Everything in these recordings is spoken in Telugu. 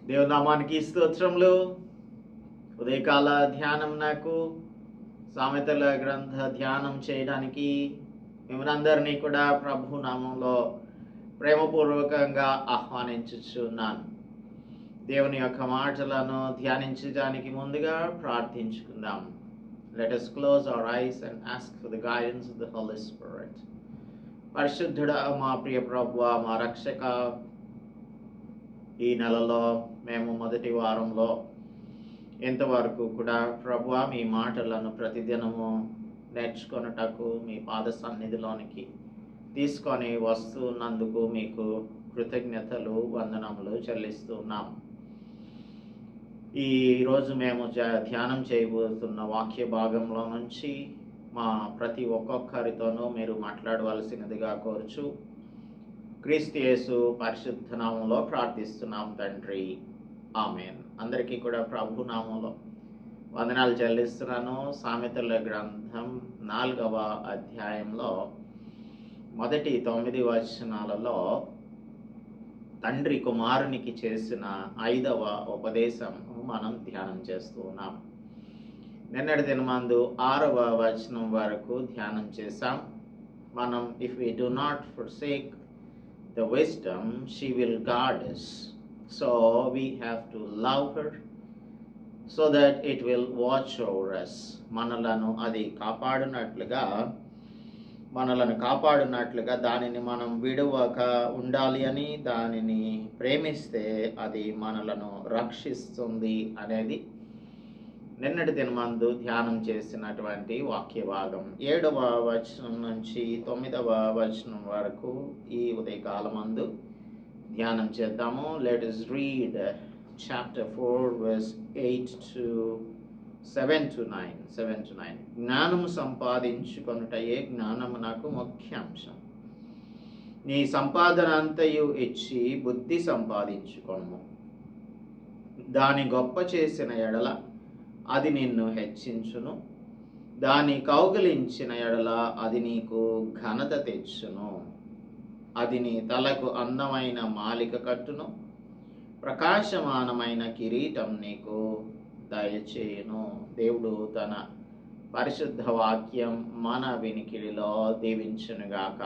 దేవునామానికి స్తోత్రములు. ఉదయకాల ధ్యానం నాకు సామెతల గ్రంథ ధ్యానం చేయడానికి మిమ్మల్ని అందరినీ కూడా ప్రభు నామంలో ప్రేమపూర్వకంగా ఆహ్వానించుచున్నాను. దేవుని యొక్క మాటలను ధ్యానించడానికి ముందుగా ప్రార్థించుకుందాం. Let us close our eyes and ask for the guidance of the Holy Spirit. పరిశుద్ధుడా మా ప్రియ ప్రభువా, మా రక్షక, ఈ నెలలో మేము మొదటి వారంలో ఇంతవరకు కూడా ప్రభువా మీ మాటలను ప్రతిదినము నేర్చుకొనుటకు మీ పాద సన్నిధిలోనికి తీసుకొని వస్తున్నందుకు మీకు కృతజ్ఞతలు, వందనములు చెల్లిస్తున్నాం. ఈరోజు మేము ధ్యానం చేయబోతున్న వాక్య భాగంలో నుంచి మా ప్రతి ఒక్కొక్కరితోనూ మీరు మాట్లాడవలసినదిగా కోరుచు క్రీస్తు యేసు పరిశుద్ధ నామంలో ప్రార్థిస్తున్నాం తండ్రి, ఆమేన్. అందరికీ కూడా ప్రభు నామంలో వందనాలు చెల్లిస్తున్నాను. సామెతల గ్రంథం 4వ అధ్యాయంలో మొదటి 9 వచనాలలో తండ్రి కుమారునికి చేసిన 5వ ఉపదేశం మనం ధ్యానం చేస్తూ ఉన్నాం. నిన్నటి దినమందు 6వ వచనం వరకు ధ్యానం చేశాం. మనం if we do not forsake the wisdom, she will guard us. So we have to love her so that it will watch over us. మనలను కాపాడునట్లుగా దానిని మనం విడువక ఉండాలి అని, దానిని ప్రేమిస్తే అది మనలను రక్షిస్తుంది అనేది నిన్నటి దినమందు ధ్యానం చేసినటువంటి వాక్య భాగం. 7వ వచనం నుంచి 9వ వచనం వరకు ఈ ఉదయకాలమందు ధ్యానం చేద్దాము. Let us read chapter 4 verse 8 to 7 to 9. జ్ఞానము సంపాదించుకొనుటయే జ్ఞానమునకు ముఖ్యాంశం. నీ సంపాదన అంతయు ఇచ్చి బుద్ధి సంపాదించుకొనుము. దాని గొప్ప చేసిన ఎడల అది నిన్ను హెచ్చించును, దాని కౌగిలించిన ఎడల అది నీకు ఘనత తెచ్చును. అది నీ తలకు అందమైన మాలిక కట్టును, ప్రకాశమానమైన కిరీటం నీకు దయచేయును. దేవుడు తన పరిశుద్ధ వాక్యం మన వినికిడిలో దీవించునుగాక.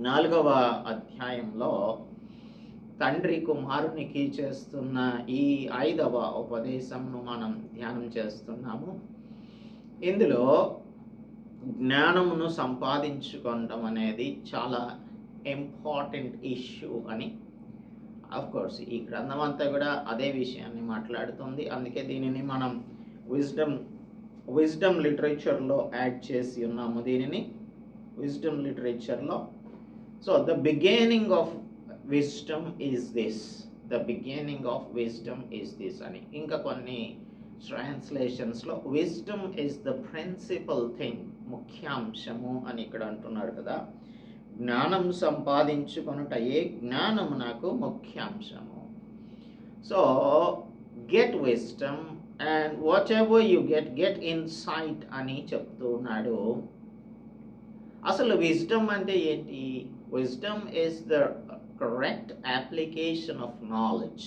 4వ అధ్యాయంలో తండ్రి కుమారునికి చేస్తున్న ఈ 5వ ఉపదేశంను మనం ధ్యానం చేస్తున్నాము. ఇందులో జ్ఞానమును సంపాదించుకోవడం అనేది చాలా ఇంపార్టెంట్ ఇష్యూ అని, కోర్స్ ఈ గ్రంథం అంతా కూడా అదే విషయాన్ని మాట్లాడుతుంది. అందుకే దీనిని మనం విజ్డమ్ లిటరేచర్లో యాడ్ చేసి ఉన్నాము. దీనిని విజ్డమ్ లిటరేచర్లో so the beginning of wisdom is this, the beginning of wisdom is this అని. ఇంకా కొన్ని ట్రాన్స్లేషన్స్లో wisdom is the principal thing, ముఖ్యాంశము అని ఇక్కడ అంటున్నారు కదా. జ్ఞానం సంపాదించుకొనుటయే జ్ఞానము నాకు ముఖ్యాంశము. So get wisdom and whatever you get insight అని చెప్తూ ఉన్నాడు. అసలు విజ్డమ్ అంటే ఏంటి? Wisdom is the correct application of knowledge,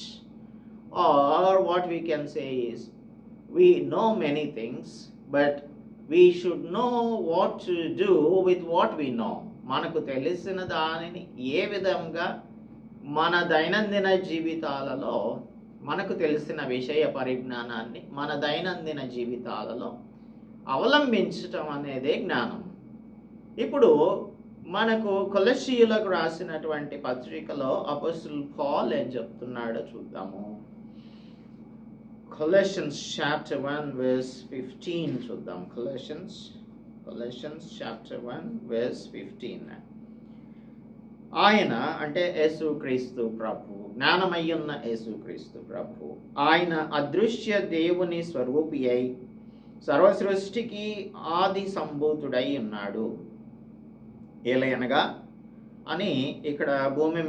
or what we can say is we know many things but we should know what to do with what we know. మనకు తెలిసిన దానిని ఏ విధంగా మన దైనందిన జీవితాలలో, మనకు తెలిసిన విషయ పరిజ్ఞానాన్ని మన దైనందిన జీవితాలలో అవలంబించటం అనేదే జ్ఞానం. ఇప్పుడు మనకు కొలస్సీయులకు రాసినటువంటి పత్రికలో అపోస్తలుడు పౌలు ఏం చెప్తున్నాడో చూద్దాము. Colossians chapter 1 verse 15 చూద్దాం. Colossians chapter 1 verse 15. ఆయన అంటే యేసుక్రీస్తు ప్రభు, జ్ఞానమయ్యున్న యేసుక్రీస్తు ప్రభు, ఆయన అదృశ్య దేవుని స్వరూపి అయి సర్వ సృష్టికి ఆది సంభూతుడై ఉన్నాడు. ఏలయనగా అని ఇక్కడ భూమి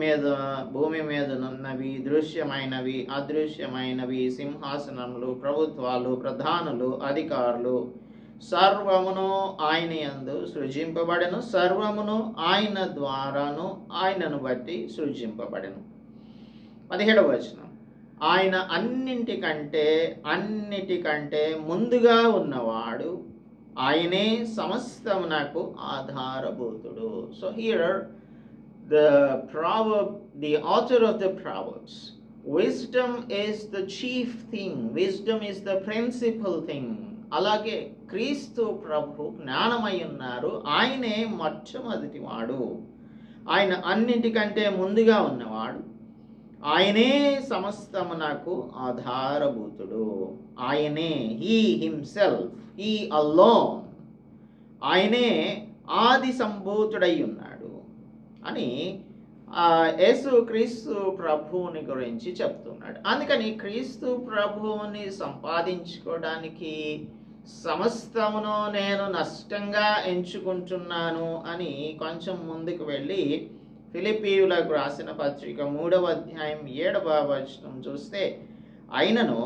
మీద ఉన్నవి, దృశ్యమైనవి, అదృశ్యమైనవి, సింహాసనములు, ప్రభుత్వాలు, ప్రధానులు, అధికారులు సర్వమును ఆయన యందు సృజింపబడెను, సర్వమును ఆయన ద్వారాను ఆయనను బట్టి సృజింపబడెను. 17వ వచనం. ఆయన అన్నిటికంటే ముందుగా ఉన్నవాడు, ఆయనే సమస్తమునకు ఆధారభూతుడు. So here the author of the Proverbs, wisdom is the chief thing, wisdom is the principal thing. అలాగే క్రీస్తు ప్రభు జ్ఞానమై ఉన్నారు, ఆయనే మొట్టమొదటివాడు, ఆయన అన్నింటికంటే ముందుగా ఉన్నవాడు, ఆయనే సమస్తమునకు ఆధారభూతుడు. ఆయనే, హీ హిమ్సెల్ఫ్, హీ అలోన్, ఆయనే ఆది సంభూతుడై ఉన్నాడు అని యేసు క్రీస్తు ప్రభువుని గురించి చెప్తున్నాడు. అందుకని క్రీస్తు ప్రభువుని సంపాదించుకోవడానికి సమస్తమును నేను నష్టంగా ఎంచుకుంటున్నాను అని కొంచెం ముందుకు వెళ్ళి ఫిలిప్పీయులకు రాసిన పత్రిక 3వ అధ్యాయం 7వ వచనం చూస్తే, అయినను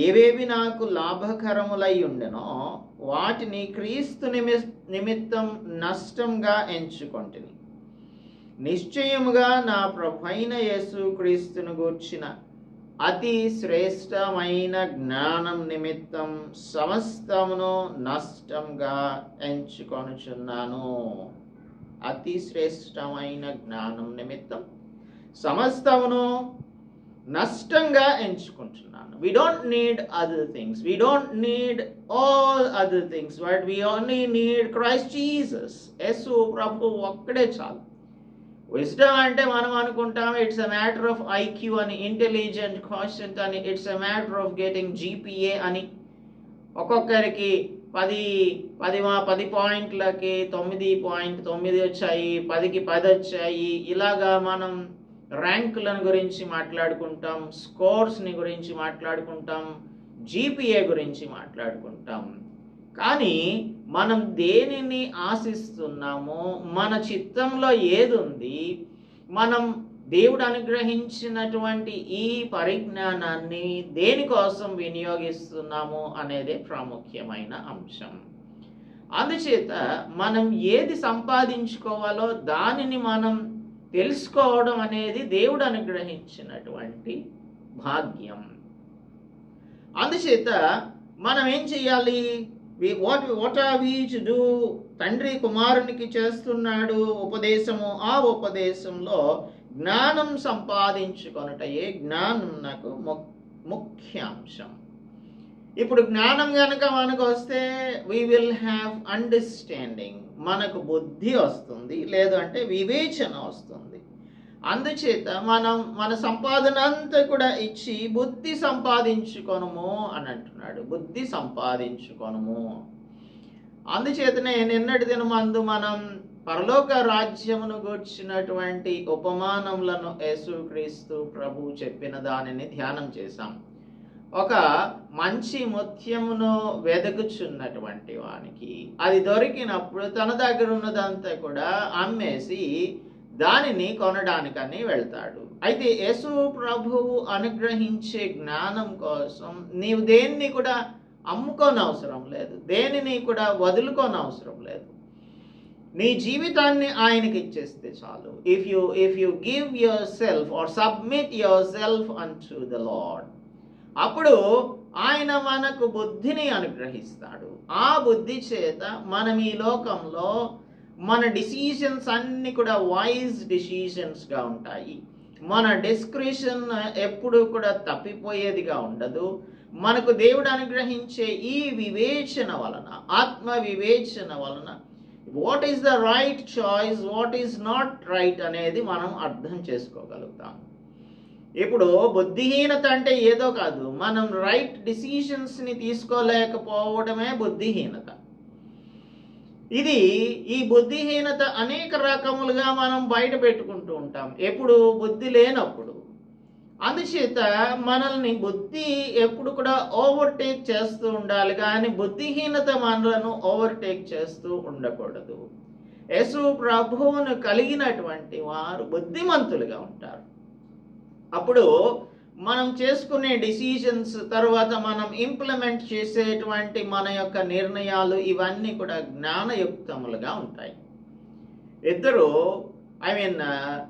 ఏవేవి నాకు లాభకరములై ఉండెనో వాటిని క్రీస్తు నిమిత్తం నష్టంగా ఎంచుకొంటిని. నిశ్చయముగా నా ప్రభువైన యేసు క్రీస్తును గూర్చిన అతి శ్రేష్టమైన జ్ఞానం నిమిత్తం సమస్తమును నష్టంగా ఎంచుకొనుచున్నాను. అతి శ్రేష్టమైన జ్ఞానం నిమిత్తం సమస్తమును నష్టంగా ఎంచుకుంటున్నాను. We don't need other things. We don't need all other things. But we only need Christ Jesus. యేసు ప్రభు ఒక్కడే చాలు. విజ్డమ్ అంటే మనం అనుకుంటాం it's a matter of IQ అని, ఇంటెలిజెంట్ క్వశ్చన్ అని, it's a matter of getting GPA అని. ఒక్కొక్కరికి 10 పాయింట్లకి 9.9 వచ్చాయి, 10కి 10 వచ్చాయి. ఇలాగా మనం ర్యాంకులను గురించి మాట్లాడుకుంటాం, స్కోర్స్ని గురించి మాట్లాడుకుంటాం, జీపీఏ గురించి మాట్లాడుకుంటాం. కానీ మనం దేనిని ఆశిస్తున్నామో, మన చిత్తంలో ఏది ఉంది, మనం దేవుడు అనుగ్రహించినటువంటి ఈ పరిజ్ఞానాన్ని దేనికోసం వినియోగిస్తున్నాము అనేదే ప్రాముఖ్యమైన అంశం. అందుచేత మనం ఏది సంపాదించుకోవాలో దానిని మనం తెలుసుకోవడం అనేది దేవుడు అనుగ్రహించినటువంటి భాగ్యం. అందుచేత మనం ఏం చేయాలి? what are we to do? తండ్రి కుమారునికి చేస్తున్నాడు ఉపదేశము. ఆ ఉపదేశంలో జ్ఞానం సంపాదించుకొనుటయే జ్ఞానం నాకు ముఖ్యాంశం. ఇప్పుడు జ్ఞానం కనుక మనకు వస్తే we will have understanding, మనకు బుద్ధి వస్తుంది, లేదంటే వివేచన వస్తుంది. అందుచేత మనం మన సంపాదన అంతా కూడా ఇచ్చి బుద్ధి సంపాదించుకొనుము అని అంటున్నాడు. బుద్ధి సంపాదించుకొనుము. అందుచేతనే నిన్నటి దినమందు మనం పరలోక రాజ్యమును గూర్చినటువంటి ఉపమానములను యేసుక్రీస్తు ప్రభు చెప్పిన దానిని ధ్యానం చేశాం. ఒక మంచి ముత్యమును వెదకుచున్నటువంటి వానికి అది దొరికినప్పుడు తన దగ్గర ఉన్నదంతా కూడా అమ్మేసి దానిని కొనడానికని వెళ్తాడు. అయితే యేసు ప్రభువు అనుగ్రహించే జ్ఞానం కోసం నీవు దేన్ని కూడా అమ్ముకోనవసరం లేదు, దేనిని కూడా వదులుకోనవసరం లేదు. నీ జీవితాన్ని ఆయనకి ఇచ్చేస్తే చాలు. If you give yourself or submit yourself unto the lord, అప్పుడు ఆయన మనకు బుద్ధిని అనుగ్రహిస్తాడు. ఆ బుద్ధి చేత మనం ఈ లోకంలో మన డిసిషన్స్ అన్నీ కూడా వైజ్ డిసిషన్స్గా ఉంటాయి. మన డిస్క్రిషన్ ఎప్పుడు కూడా తప్పిపోయేదిగా ఉండదు. మనకు దేవుడు అనుగ్రహించే ఈ వివేచన వలన, ఆత్మ వివేచన వలన what is the right choice, what is not right అనేది మనం అర్థం చేసుకోగలుగుతాం. ఇప్పుడు బుద్ధిహీనత అంటే ఏదో కాదు, మనం రైట్ డిసిషన్స్ని తీసుకోలేకపోవడమే బుద్ధిహీనత. ఈ బుద్ధిహీనత అనేక రకములుగా మనం బయట పెట్టుకుంటూ ఉంటాం ఎప్పుడు బుద్ధి లేనప్పుడు. అందుచేత మనల్ని బుద్ధి ఎప్పుడు కూడా ఓవర్టేక్ చేస్తూ ఉండాలి, కానీ బుద్ధిహీనత మనలను ఓవర్టేక్ చేస్తూ ఉండకూడదు. యేసు ప్రభువును కలిగినటువంటి వారు బుద్ధిమంతులుగా ఉంటారు. అప్పుడు మనం చేసుకునే డిసిషన్స్, తర్వాత మనం ఇంప్లిమెంట్ చేసేటువంటి మన యొక్క నిర్ణయాలు ఇవన్నీ కూడా జ్ఞానయుక్తములుగా ఉంటాయి. ఇద్దరు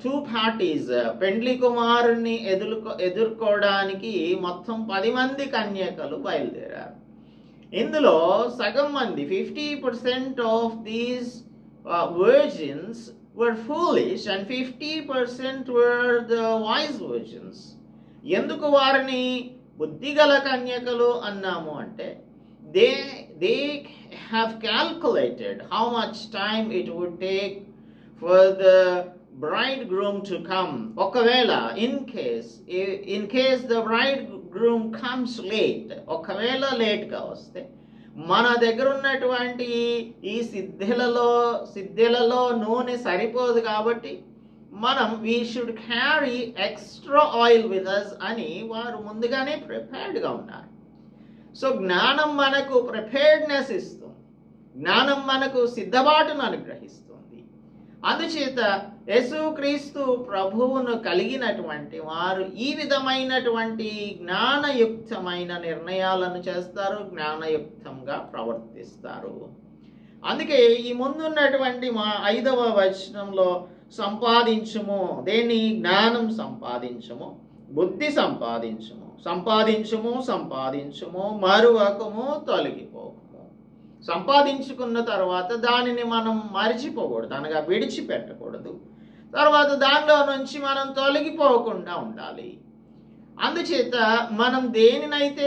టూ పార్టీస్ పెండ్లి కుమారుని ఎదుర్కోవడానికి మొత్తం 10 మంది కన్యకలు బయలుదేరారు. ఇందులో సగం మంది 50% of these virgins were foolish and 50% were the wise virgins. ఎందుకు వారిని బుద్ధిగల కన్యకలు అన్నాము అంటే they have calculated how much time it would take for the bridegroom to come. ఒకవేళ in case the bridegroom comes late, ఒకవేళ లేట్గా వస్తే మన దగ్గర ఉన్నటువంటి ఈ సిద్ధెలలో నూనె సరిపోదు కాబట్టి మనం we should carry extra oil with us అని వారు ముందుగానే ప్రిపేర్డ్గా ఉన్నారు. సో జ్ఞానం మనకు ప్రిపేర్డ్నెస్ ఇస్తుంది, జ్ఞానం మనకు సిద్ధపాటును అనుగ్రహిస్తుంది. అందుచేత యేసుక్రీస్తు ప్రభువును కలిగినటువంటి వారు ఈ విధమైనటువంటి జ్ఞానయుక్తమైన నిర్ణయాలను చేస్తారు, జ్ఞానయుక్తంగా ప్రవర్తిస్తారు. అందుకే ఈ ముందున్నటువంటి మా 5వ వచనంలో సంపాదించుము, దేని జ్ఞానం సంపాదించుము, బుద్ధి సంపాదించుము, మరువకము, తొలగిపోకము. సంపాదించుకున్న తర్వాత దానిని మనం మరిచిపోకూడదు, అనగా విడిచిపెట్టకూడదు. తర్వాత దానిలో నుంచి మనం తొలగిపోకుండా ఉండాలి. అందుచేత మనం దేనినైతే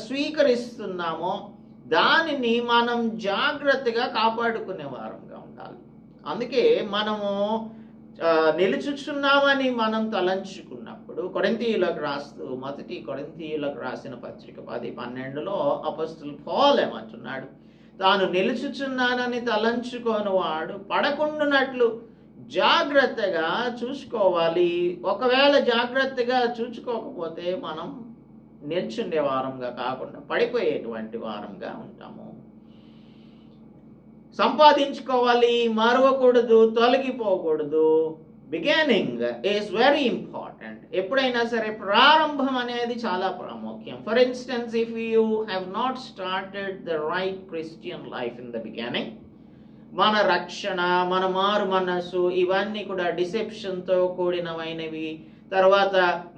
స్వీకరిస్తున్నామో దానిని మనం జాగ్రత్తగా కాపాడుకునే వారంగా ఉండాలి. అందుకే మనము నిలుచుచున్నామని మనం తలంచుకున్నప్పుడు మొదటి కొరింథీయులకు రాసిన పత్రిక 10:12 అపోస్తలుడు పౌలు ఏమంటున్నాడు? తాను నిలుచుచున్నానని తలంచుకోని వాడు పడకుండునట్లు జాగ్రత్తగా చూసుకోవాలి. ఒకవేళ జాగ్రత్తగా చూసుకోకపోతే మనం నిల్చుండే వారంగా కాకుండా పడిపోయేటువంటి వారంగా ఉంటాము. సంపాదించుకోవాలి, మరవకూడదు, తొలగిపోకూడదు. Beginning is very important. ఎప్పుడైనా సరే ప్రారంభం అనేది చాలా ప్రాముఖ్యం. For instance, if you have not started the right Christian life in the beginning, మన రక్షణ, మన మారు మనసు ఇవన్నీ కూడా డిసెప్షన్తో కూడినమైనవి. తర్వాత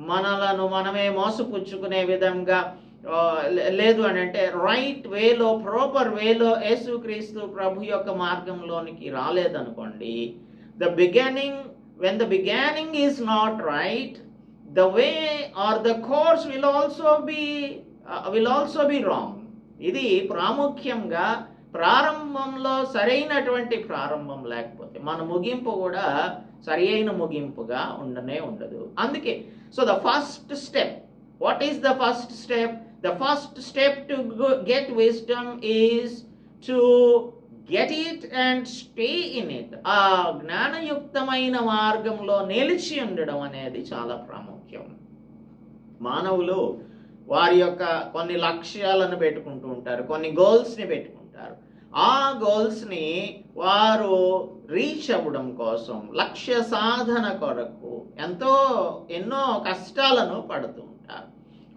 మనలను మనమే మోసపుచ్చుకునే విధంగా లేదు అని అంటే రైట్ వేలో, ప్రాపర్ వేలో యేసుక్రీస్తు ప్రభు యొక్క మార్గంలోనికి రాలేదనుకోండి, when the beginning is not right, the way or the course will also be wrong. ఇది ప్రాముఖ్యంగా ప్రారంభంలో సరైనటువంటి ప్రారంభం లేకపోతే మన ముగింపు కూడా సరి అయిన ముగింపుగా ఉండదు. అందుకే the first step, what is the first step? The first step to get wisdom is to get it and stay in it. ఆ జ్ఞానయుక్తమైన మార్గంలో నిలిచి ఉండడం అనేది చాలా ప్రాముఖ్యం. మానవులు వారి యొక్క కొన్ని లక్ష్యాలను పెట్టుకుంటూ ఉంటారు, కొన్ని గోల్స్ని పెట్టుకుంటారు. ఆ గోల్స్ని వారు రీచ్ అవ్వడం కోసం, లక్ష్య సాధన కొరకు ఎన్నో కష్టాలను పడుతూ ఉంటారు.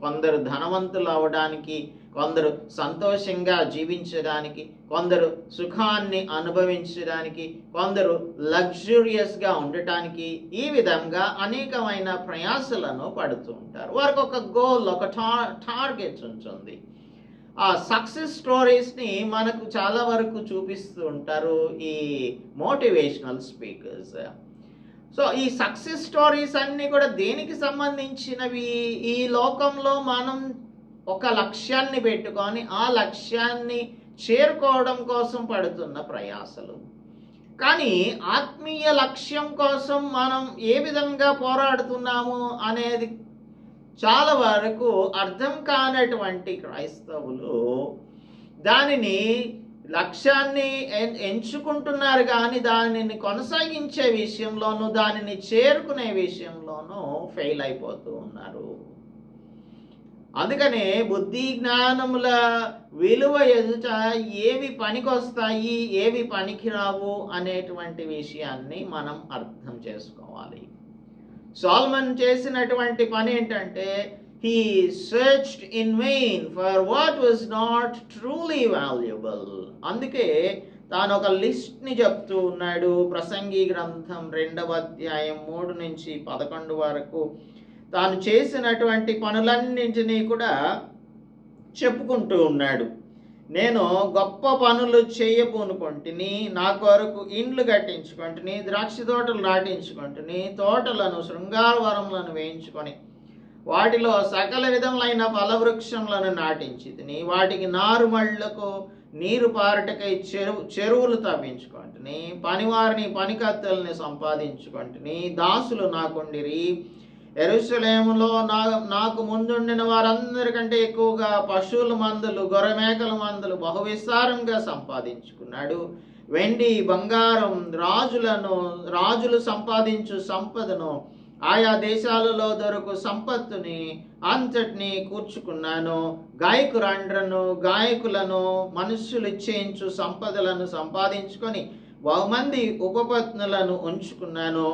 కొందరు ధనవంతులు అవడానికి, కొందరు సంతోషంగా జీవించడానికి, కొందరు సుఖాన్ని అనుభవించడానికి, కొందరు లగ్జూరియస్గా ఉండటానికి, ఈ విధంగా అనేకమైన ప్రయాసలను పడుతూ ఉంటారు. వారికి ఒక గోల్, ఒక టార్గెట్ ఉంటుంది. ఆ సక్సెస్ స్టోరీస్ని మనకు చాలా వరకు చూపిస్తూ ఉంటారు ఈ మోటివేషనల్ స్పీకర్స్. సో ఈ సక్సెస్ స్టోరీస్ అన్నీ కూడా దేనికి సంబంధించినవి? ఈ లోకంలో మనం ఒక లక్ష్యాన్ని పెట్టుకొని ఆ లక్ష్యాన్ని చేరుకోవడం కోసం పడుతున్న ప్రయాసలు. కానీ ఆత్మీయ లక్ష్యం కోసం మనం ఏ విధంగా పోరాడుతున్నాము అనేది చాలా వరకు అర్థం కానటువంటి క్రైస్తవులు దానిని లక్ష్యాన్ని ఎంచుకుంటున్నారు, కానీ దానిని కొనసాగించే విషయంలోనూ దానిని చేరుకునే విషయంలోనూ ఫెయిల్ అయిపోతూ ఉన్నారు. అందుకనే బుద్ధి జ్ఞానముల విలువ ఎదుట ఏవి పనికొస్తాయి, ఏవి పనికిరావు అనేటువంటి విషయాన్ని మనం అర్థం చేసుకోవాలి. సోలమన్ చేసినటువంటి పని ఏంటంటే, he searched in vain for what was not truly valuable. అందుకే తాను ఒక లిస్ట్ని చెప్తూ ఉన్నాడు. ప్రసంగి గ్రంథం 2వ అధ్యాయం 3 నుంచి 11 వరకు తాను చేసినటువంటి పనులన్నింటినీ కూడా చెప్పుకుంటూ ఉన్నాడు. నేను గొప్ప పనులు చేయబూనుకొంటిని, నా కొరకు ఇండ్లు కట్టించుకొంటిని, ద్రాక్ష తోటలు నాటించుకొంటిని, తోటలను శృంగారవరములను వేయించుకొని వాటిలో సకల విధములైన ఫలవృక్షములను నాటించితిని, వాటికి నారుమళ్లకు నీరు పారుటకై చెరువులు తవ్వించుకొంటిని, పనివారిని పనికత్తెల్ని సంపాదించుకొంటిని, దాసులు నాకుండిరి. యెరూషలేములో నాకు ముందుండిన వారందరికంటే ఎక్కువగా పశువుల మందులు, గొర్రెమేకల మందులు బహువిస్తారంగా సంపాదించుకున్నాడు. వెండి బంగారం, రాజులు సంపాదించు సంపదను, ఆయా దేశాలలో దొరకు సంపత్తుని అంతటిని కూర్చుకున్నాను. గాయకులను మనుష్యులు ఇచ్చేయించు సంపదలను సంపాదించుకొని బహుమంది ఉపపత్నులను ఉంచుకున్నాను.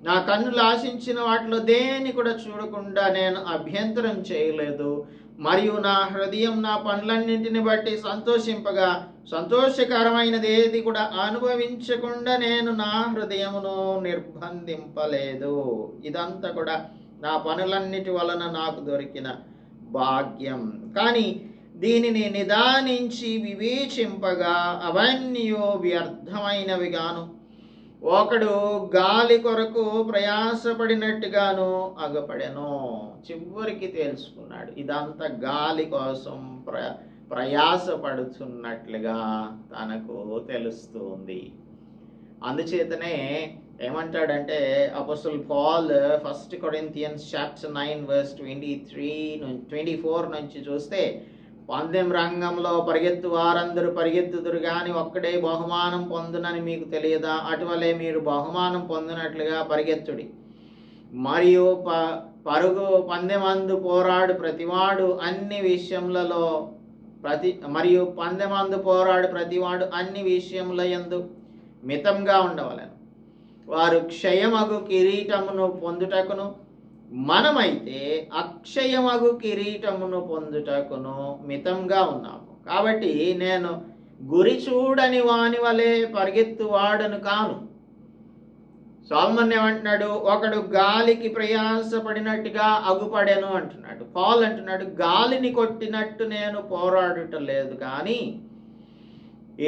నా కన్నులు ఆశించిన వాటిలో దేని కూడా చూడకుండా నేను అభ్యంతరం చేయలేదు. మరియు నా హృదయం నా పనులన్నింటిని బట్టి సంతోషింపగా, సంతోషకరమైనది ఏది కూడా అనుభవించకుండా నేను నా హృదయమును నిర్బంధింపలేదు. ఇదంతా కూడా నా పనులన్నిటి వలన నాకు దొరికిన భాగ్యం. కానీ దీనిని నిదానించి వివేచింపగా అవన్నీ వ్యర్థమైనవిగాను, ఒకడు గాలి కొరకు ప్రయాసపడినట్టుగాను అగపడెను. చివరికి తెలుసుకున్నాడు, ఇదంతా గాలి కోసం ప్రయాసపడుతున్నట్లుగా తనకు తెలుస్తుంది. అందుచేతనే ఏమంటాడంటే అపోస్తలుడు పౌల్ 1 కొరింథియన్స్ చాప్టర్ 9 వర్స్ 23-24 నుంచి చూస్తే, పందెం రంగంలో పరిగెత్తు వారందరూ పరిగెత్తుదురు గాని ఒక్కడే బహుమానం పొందునని మీకు తెలియదా? అటువలే మీరు బహుమానం పొందినట్లుగా పరిగెత్తుడి. మరియు పందెమందు పోరాడు ప్రతివాడు అన్ని విషయముల యందు మితంగా ఉండవలెను. వారు క్షయమగు కిరీటమును పొందుటకును, మనమైతే అక్షయమగు కిరీటమును పొందుటకును మితంగా ఉన్నాము. కాబట్టి నేను గురి చూడని వాని వలె పరిగెత్తువాడను కాను. సొలొమోను ఏమంటున్నాడు? ఒకడు గాలికి ప్రయాసపడినట్టుగా అగుపడెను అంటున్నాడు. పౌలు అంటున్నాడు, గాలిని కొట్టినట్టు నేను పోరాడుట లేదు, కానీ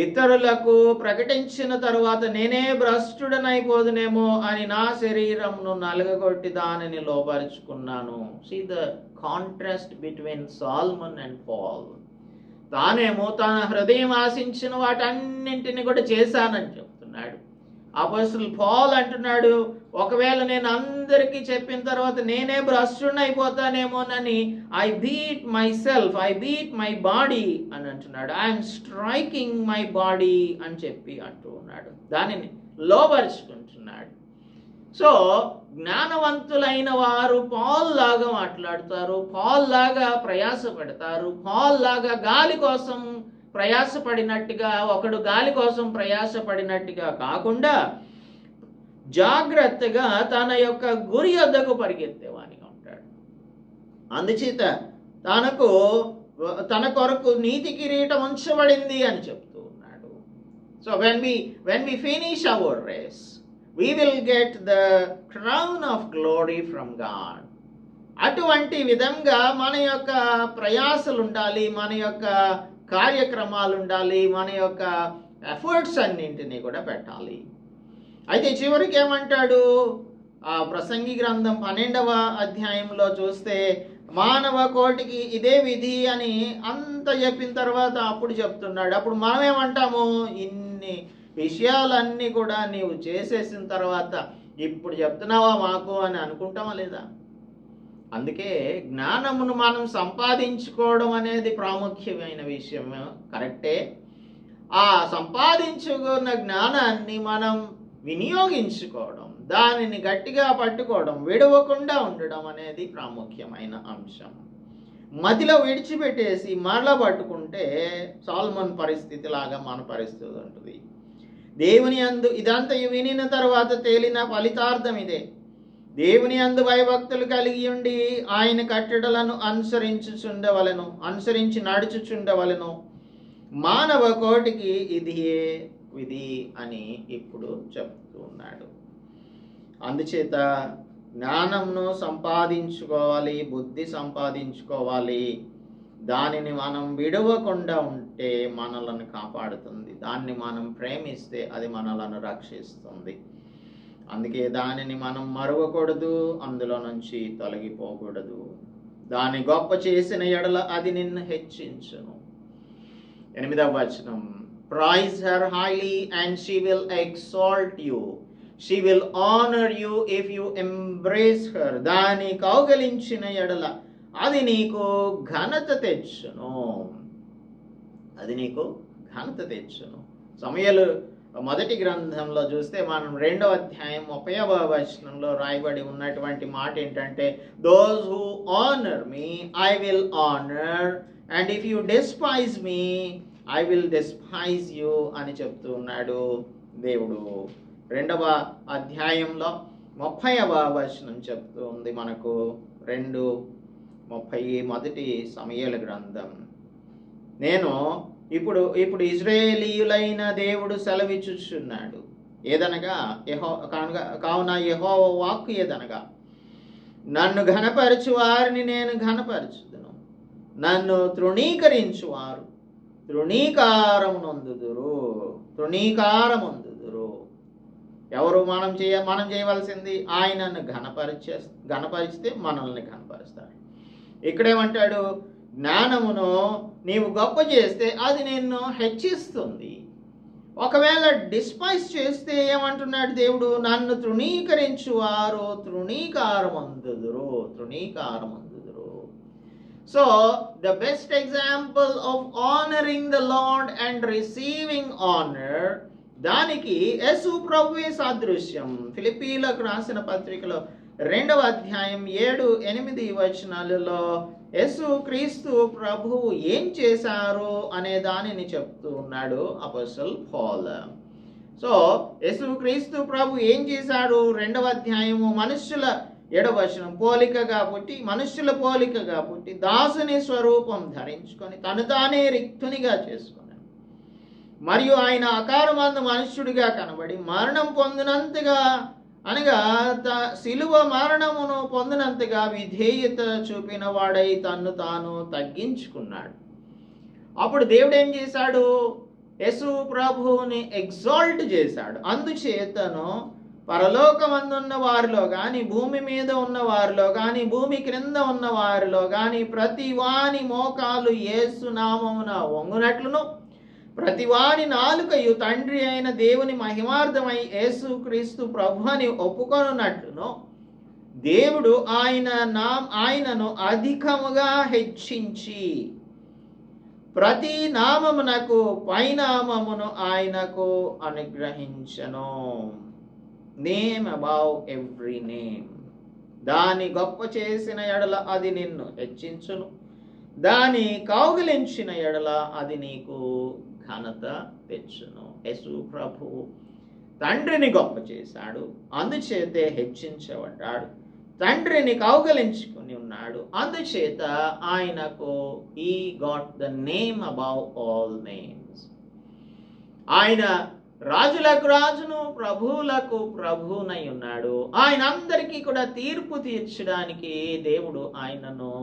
ఇతరులకు ప్రకటించిన తరువాత నేనే భ్రష్టుడనైపోదునేమో అని నా శరీరమును నలగగొట్టి దానిని లోపరుచుకున్నాను. See the contrast between Solomon and Paul. తానేమో తన హృదయం ఆశించిన వాటన్నింటిని కూడా చేశానని చెప్తున్నాడు. అపోస్తలుడు పౌల్ అంటున్నాడు, ఒకవేళ నేను అందరికీ చెప్పిన తర్వాత నేనే భ్రష్టుడిని అయిపోతానేమోనని ఐ బీట్ మై బాడీ అని అంటున్నాడు. ఐఎమ్ స్ట్రైకింగ్ మై బాడీ అని చెప్పి అంటూ ఉన్నాడు. దానిని లోపరుచుకుంటున్నాడు. సో జ్ఞానవంతులైన వారు పౌల్ లాగా మాట్లాడతారు, పౌల్ లాగా ప్రయాసపడతారు. పౌల్ లాగా గాలి కోసం ప్రయాసపడినట్టుగా, ఒకడు గాలి కోసం ప్రయాసపడినట్టుగా కాకుండా జాగ్రత్తగా తన యొక్క గురి వద్దకు పరిగెత్తేవానిగా ఉంటాడు. అందుచేత తన కొరకు నీతి కిరీటం ఉంచబడింది అని చెప్తూ ఉన్నాడు. So when we finish our race, we will get the crown of glory from God. అటువంటి విధంగా మన యొక్క ప్రయాసలు ఉండాలి, మన యొక్క కార్యక్రమాలు ఉండాలి, మన యొక్క ఎఫర్ట్స్ అన్నింటినీ కూడా పెట్టాలి. అయితే చివరికి ఏమంటాడు? ఆ ప్రసంగి గ్రంథం 12వ అధ్యాయంలో చూస్తే మానవ కోటికి ఇదే విధి అని అంత చెప్పిన తర్వాత అప్పుడు చెప్తున్నాడు. అప్పుడు మనం ఏమంటాము? ఇన్ని విషయాలన్నీ కూడా నీవు చేసేసిన తర్వాత ఇప్పుడు చెప్తున్నావా మాకు అని అనుకుంటామా లేదా? అందుకే జ్ఞానమును మనం సంపాదించుకోవడం అనేది ప్రాముఖ్యమైన విషయం, కరెక్టే. ఆ సంపాదించుకున్న జ్ఞానాన్ని మనం వినియోగించుకోవడం, దానిని గట్టిగా పట్టుకోవడం, విడవకుండా ఉండడం అనేది ప్రాముఖ్యమైన అంశం. మధ్యలో విడిచిపెట్టేసి మరలా పట్టుకుంటే సొలొమోను పరిస్థితి లాగా మన పరిస్థితి ఉంటుంది. దేవుని యందు ఇదంతా వినిన తర్వాత తేలిన ఫలితార్థం ఇదే: దేవుని యందు భయభక్తులు కలిగి ఉండి ఆయన కట్టడలను అనుసరించి నడుచుచుండవలెను. మానవ కోటికి ఇది విధి అని ఇప్పుడు చెప్తూ ఉన్నాడు. అందుచేత జ్ఞానంను సంపాదించుకోవాలి, బుద్ధి సంపాదించుకోవాలి. దానిని మనం విడవకుండా ఉంటే మనలను కాపాడుతుంది. దాన్ని మనం ప్రేమిస్తే అది మనలను రక్షిస్తుంది. అందుకే దానిని మనం మరువకూడదు, అందులో నుంచి తొలగిపోకూడదు. దాన్ని గొప్ప చేసిన ఎడల అది నిన్ను హెచ్చించును. 8వ వచనం, praise her highly and she will exalt you, she will honour you if you embrace her. దాన్ని కౌగలించిన ఎడల అది నీకు ఘనత తెచ్చును, అది నీకు ఘనత తెచ్చును. సమూయేలు మొదటి గ్రంథంలో చూస్తే మనం 2వ అధ్యాయం 30వ వచనంలో రాయబడి ఉన్నటువంటి మాట ఏంటంటే, those who honour me I will honour, and if you despise me I will despise you అని చెప్తూ ఉన్నాడు దేవుడు. 2వ అధ్యాయంలో 30వ వచనం చెప్తూ ఉంది మనకు. 2:30 మొదటి సమూయేలు గ్రంథం. నేను ఇప్పుడు ఇశ్రాయేలీయులైన దేవుడు సెలవిచ్చుచున్నాడు. ఏదనగా కావున యెహోవా వాక్కు ఏదనగా, నన్ను ఘనపరచు వారిని నేను ఘనపరచుదును, నన్ను తృణీకరించువారు తృణీకారముందుదురు. ఎవరు మనం చేయవలసింది? ఆయనను ఘనపరిస్తే మనల్ని ఘనపరుస్తాడు. ఇక్కడేమంటాడు? జ్ఞానమును నీవు గొప్ప చేస్తే అది నిన్ను హెచ్చిస్తుంది. ఒకవేళ డిస్పైజ్ చేస్తే ఏమంటున్నాడు దేవుడు? నన్ను తృణీకరించువారు తృణీకారమందుదురు. So the best example of honouring the lord and receiving honour, దానికి యేసు ప్రభువే సాదృశ్యం. ఫిలిప్పీలకు రాసిన పత్రికలో 2వ అధ్యాయం 7-8 వచనాలలో యేసు క్రీస్తు ప్రభువు ఏం చేశారు అనే దానిని చెప్తూ ఉన్నాడు అపోస్తల్ పౌల్. సో యేసు క్రీస్తు ప్రభు ఏం చేశాడు? 2వ అధ్యాయము, మనుష్యుల 7వ వచనం, మనుష్యుల పోలికగా పుట్టి దాసుని స్వరూపం ధరించుకొని తను తానే రిక్తునిగా చేసుకున్నాడు. మరియు ఆయన ఆకారమందు మనుష్యుడిగా కనబడి మరణం పొందినంతగా, అనగా శిలువ మరణమును పొందినంతగా విధేయత చూపిన వాడై తన్ను తాను తగ్గించుకున్నాడు. అప్పుడు దేవుడు ఏం చేశాడు? యేసు ప్రభువుని ఎగ్జాల్ట్ చేశాడు. అందుచేతను పరలోకమందున్న వారిలో కానీ, భూమి మీద ఉన్న వారిలో కానీ, భూమి క్రింద ఉన్న వారిలో కానీ ప్రతి వాని మోకాలు యేసు నామమున వంగునట్లును, ప్రతివాని నాలుకయు తండ్రి అయిన దేవుని మహిమార్థమై యేసు క్రీస్తు ప్రభు అని ఒప్పుకొనున్నట్లును దేవుడు ఆయనను అధికముగా హెచ్చించి ప్రతి నామమునకు పైనామమును ఆయనకు అనుగ్రహించెను. Name above every name. దాని గొప్ప చేసిన ఎడల అది నిన్ను హెచ్చించును, దాని కౌగిలించిన ఎడల అది నీకు ఘనత తెచ్చును. యేసు ప్రభు తండ్రిని గొప్ప చేశాడు, అందుచేతే హెచ్చించబడ్డాడు. తండ్రిని కౌగలించుకుని ఉన్నాడు, అందుచేత ఆయనకు he got the name above all names. ఆయన రాజులకు రాజును, ప్రభువులకు ప్రభువునై ఉన్నాడు. ఆయన అందరికీ కూడా తీర్పు తీర్చడానికి దేవుడు ఆయనను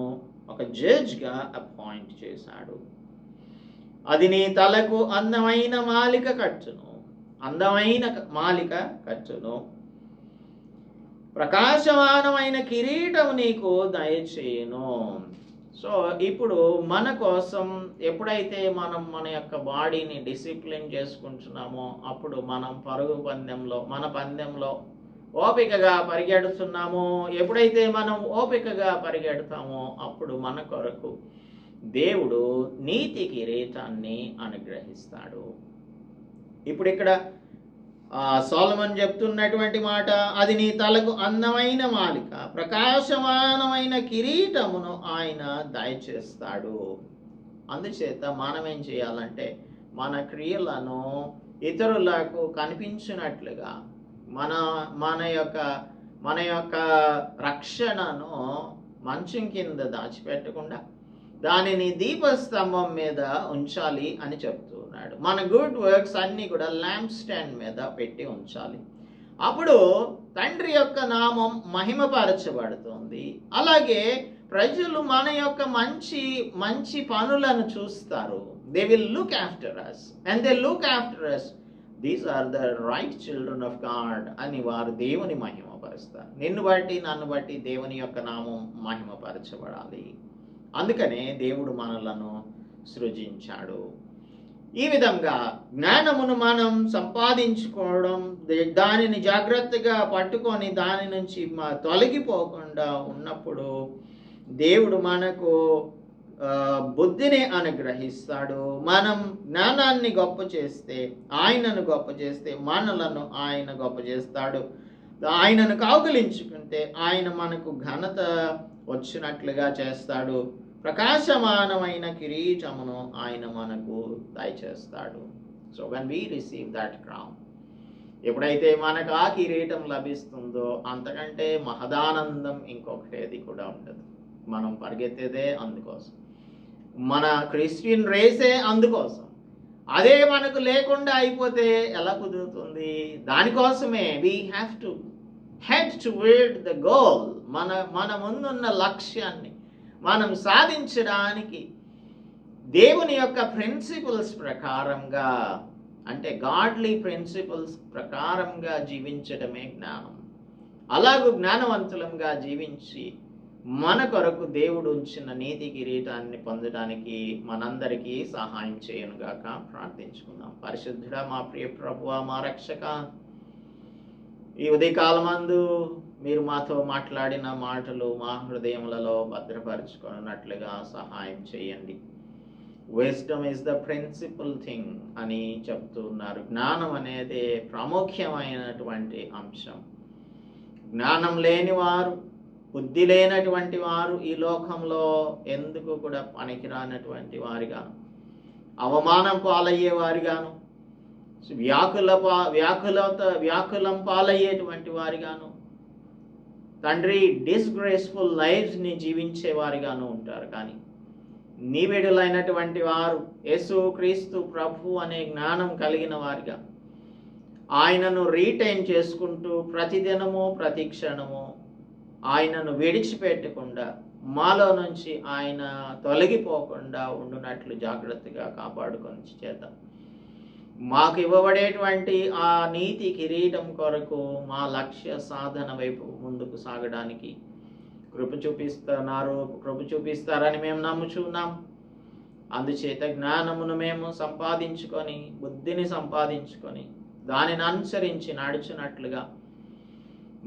ఒక జడ్జ్గా అపాయింట్ చేశాడు. అది నీ తలకు అందమైన మాలిక కట్టును, ప్రకాశమానమైన కిరీటం నీకు దయచేయును. సో ఇప్పుడు మన కోసం ఎప్పుడైతే మనం మన యొక్క బాడీని డిసిప్లిన్ చేసుకుంటున్నామో, అప్పుడు మనం మన పందెంలో ఓపికగా పరిగెడుతున్నామో, ఎప్పుడైతే మనం ఓపికగా పరిగెడతామో అప్పుడు మన కొరకు దేవుడు నీతి కిరీటాన్ని అనుగ్రహిస్తాడు. ఇప్పుడు ఇక్కడ సొలొమన్ చెప్తున్నటువంటి మాట, అది నీ తలకు అందమైన మాలిక, ప్రకాశమానమైన కిరీటమును ఆయన దయచేస్తాడు. అందుచేత మనం ఏం చేయాలంటే మన క్రియలను ఇతరులకు కనిపించినట్లుగా మన యొక్క రక్షణను మంచం కింద దాచిపెట్టకుండా దానిని దీపస్తంభం మీద ఉంచాలి అని చెప్తూ అంటున్నాడు. మన గుడ్ వర్క్స్ అన్నీ కూడా ల్యాంప్ స్టాండ్ మీద పెట్టి ఉంచాలి. అప్పుడు తండ్రి యొక్క నామం మహిమపరచబడుతుంది. అలాగే ప్రజలు మన యొక్క మంచి మంచి పనులను చూస్తారు. They will look after us and they look after us, these are the right children of God అని వారు దేవుని మహిమపరుస్తారు. నిన్ను బట్టి నన్ను బట్టి దేవుని యొక్క నామం మహిమపరచబడాలి. అందుకనే దేవుడు మనలను సృజించాడు. ఈ విధంగా జ్ఞానమును మనం సంపాదించుకోవడం, దానిని జాగ్రత్తగా పట్టుకొని దాని నుంచి తొలగిపోకుండా ఉన్నప్పుడు దేవుడు మనకు బుద్ధిని అనుగ్రహిస్తాడు. మనం జ్ఞానాన్ని గొప్ప చేస్తే, ఆయనను గొప్ప చేస్తే మనలను ఆయన గొప్ప చేస్తాడు. ఆయనను కౌగిలించుకుంటే ఆయన మనకు ఘనత వచ్చినట్లుగా చేస్తాడు. ప్రకాశమానమైన కిరీటమును ఆయన మనకు దయచేస్తాడు. So when we receive that crown, ఎప్పుడైతే మనకు ఆ కిరీటం లభిస్తుందో అంతకంటే మహదానందం ఇంకొకటేది కూడా ఉండదు. మనం పరిగెత్తేదే అందుకోసం, మన క్రిస్టియన్ రేసే అందుకోసం. అదే మనకు లేకుండా అయిపోతే ఎలా కుదురుతుంది? దానికోసమే we have to head towards the goal. మన ముందున్న లక్ష్యాన్ని మనం సాధించడానికి దేవుని యొక్క ప్రిన్సిపల్స్ ప్రకారంగా, అంటే గాడ్లీ ప్రిన్సిపల్స్ ప్రకారంగా జీవించడమే జ్ఞానం. అలాగూ జ్ఞానవంతులంగా జీవించి మన కొరకు దేవుడు ఉంచిన నీతి కిరీటాన్ని పొందడానికి మనందరికీ సహాయం చేయనుగాక. ప్రార్థించుకుందాం. పరిశుద్ధుడా, మా ప్రియ ప్రభువా, మా రక్షక, ఈ ఉదయకాలమందు మీరు మాతో మాట్లాడిన మాటలు మా హృదయములలో భద్రపరచుకున్నట్లుగా సహాయం చేయండి. Wisdom is the principal thing అని చెప్తున్నారు. జ్ఞానం అనేది ప్రాముఖ్యమైనటువంటి అంశం. జ్ఞానం లేని వారు, బుద్ధి లేనటువంటి వారు ఈ లోకంలో ఎందుకు కూడా పనికిరానటువంటి వారిగాను, అవమానం పాలయ్యేవారిగాను, వ్యాకులం పాలయ్యేటువంటి వారిగాను, తండ్రి డిస్గ్రేస్ఫుల్ లైఫ్స్ని జీవించేవారిగాను ఉంటారు. కానీ నీవెడులైనటువంటి వారు యేసు క్రీస్తు ప్రభు అనే జ్ఞానం కలిగిన వారిగా ఆయనను రీటైన్ చేసుకుంటూ ప్రతిదినము ప్రతి క్షణము ఆయనను విడిచిపెట్టకుండా మాలో నుంచి ఆయన తొలగిపోకుండా ఉండునట్లు జాగ్రత్తగా కాపాడుకొని చేద్దాం. మాకు ఇవ్వబడేటువంటి ఆ నీతి కిరీటం కొరకు మా లక్ష్య సాధన వైపు ముందుకు సాగడానికి కృప చూపిస్తారని మేము నమ్ముచున్నాం. అందుచేత జ్ఞానమును మేము సంపాదించుకొని, బుద్ధిని సంపాదించుకొని దానిని అనుసరించి నడుచున్నట్లుగా,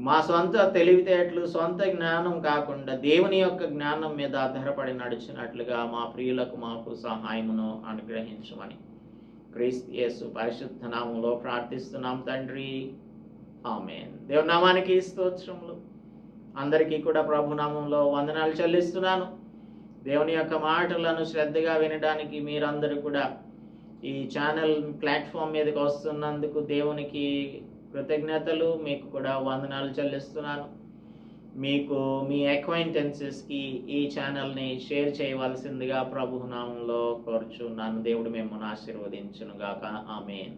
మా సొంత తెలివితేటలు, సొంత జ్ఞానం కాకుండా దేవుని యొక్క జ్ఞానం మీద ఆధారపడి నడిచినట్లుగా మా ప్రియులకు మాకు సహాయమును అనుగ్రహించమని క్రీస్తు యేసు పరిశుద్ధ నామములో ప్రార్థిస్తున్నాం తండ్రి. ఆమేన్. దేవుని నామానికి స్తోత్రములు. అందరికీ కూడా ప్రభు నామంలో వందనాలు చెల్లిస్తున్నాను. దేవుని యొక్క మాటలను శ్రద్ధగా వినడానికి మీరందరూ కూడా ఈ ఛానల్ ప్లాట్ఫామ్ మీదకి వస్తున్నందుకు దేవునికి కృతజ్ఞతలు. మీకు కూడా వందనాలు చెల్లిస్తున్నాను. మీకు మీ అక్వైంటెన్సెస్కి ఈ ఛానల్ని షేర్ చేయవలసిందిగా ప్రభు నామంలో కోరుచున్నాను. దేవుడు మిమ్మల్ని ఆశీర్వదించును గాక. ఆమేన్.